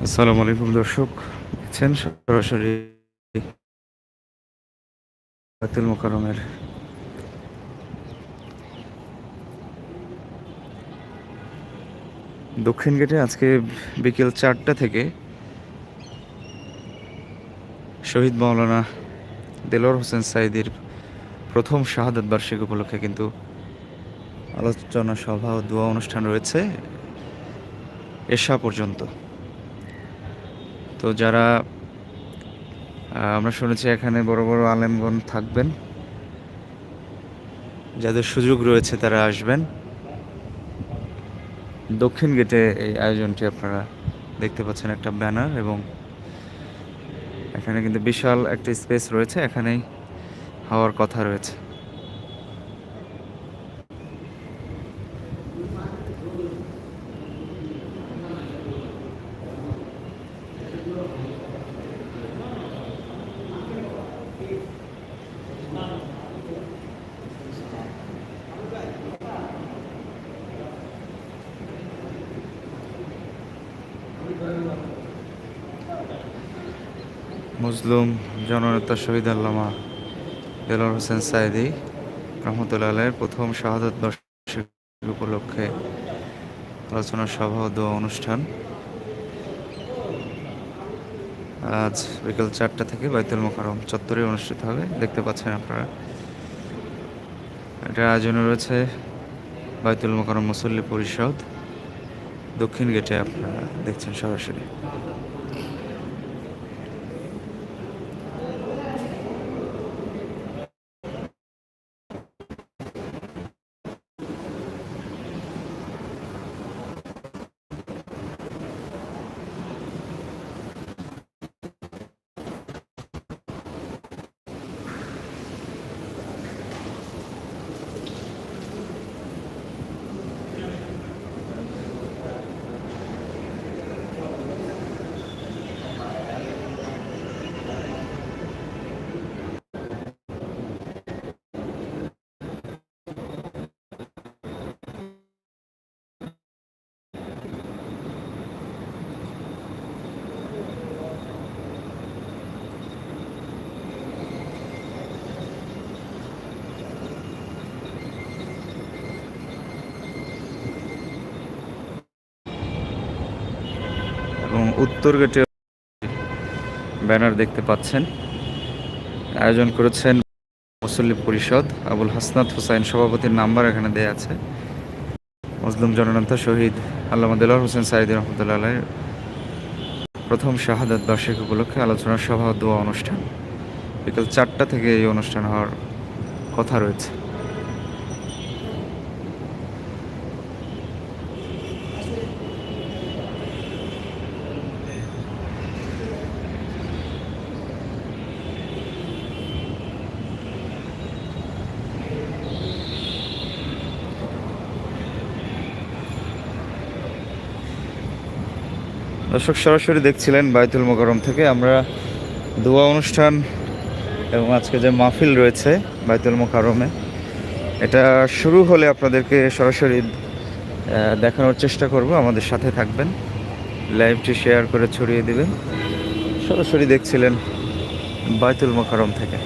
আসসালামু আলাইকুম দর্শক, দেখছেন সরাসরি বায়তুল মোকাররমের দক্ষিণ গেটে আজকে বিকেল 4টা থেকে শহীদ মাওলানা দেলোয়ার হোসেন সাঈদীর প্রথম শাহাদাত বার্ষিকী উপলক্ষে কিন্তু আলোচনা সভা ও দোয়া অনুষ্ঠান রয়েছে এশা পর্যন্ত। তো যারা আমরা শুনেছি এখানে বড় বড় আলেমগণ থাকবেন, যাদের সুযোগ রয়েছে তারা আসবেন। দক্ষিণ গেটে এই আয়োজনটি আপনারা দেখতে পাচ্ছেন, একটা ব্যানার, এবং এখানে কিন্তু বিশাল একটা স্পেস রয়েছে, এখানেই হওয়ার কথা রয়েছে। মজলুম জননেতা শহীদ আল্লামা দেলোয়ার হোসেন সাঈদী রহমতুল্লাহ আলাইহির প্রথম শাহাদাত বার্ষিকী উপলক্ষে আলোচনা সভা ও দোয়া অনুষ্ঠান আজ বিকেল 4টা থেকে বাইতুল মোকাররম চত্বরে অনুষ্ঠিত হবে। দেখতে পাচ্ছেন আপনারা, এটা আয়োজনে রয়েছে বাইতুল মোকাররম মুসল্লি পরিষদ, দক্ষিণ গেটে আপনারা দেখছেন সরাসরি। এবং উত্তর গেটে ব্যানার দেখতে পাচ্ছেন, আয়োজন করেছেন মুসল্লি পরিষদ, আবুল হাসনাত হুসাইন সভাপতির নাম্বার এখানে দেয়া আছে। মজলুম জননেতা শহীদ আল্লামা দেলোয়ার হোসেন সাঈদী রহমতুল্লাহ আলাইহির প্রথম শাহাদাত বার্ষিকী উপলক্ষে আলোচনা সভা ও দোয়া অনুষ্ঠান বিকেল 4টা থেকে এই অনুষ্ঠান হওয়ার কথা রয়েছে। দর্শক, সরাসরি দেখছিলেন বাইতুল মোকাররম থেকে আমরা দোয়া অনুষ্ঠান এবং আজকে যে মাহফিল রয়েছে বাইতুল মোকাররমে, এটা শুরু হলে আপনাদেরকে সরাসরি দেখানোর চেষ্টা করব। আমাদের সাথে থাকবেন, লাইভটি শেয়ার করে ছড়িয়ে দিবেন। সরাসরি দেখছিলেন বাইতুল মোকাররম থেকে।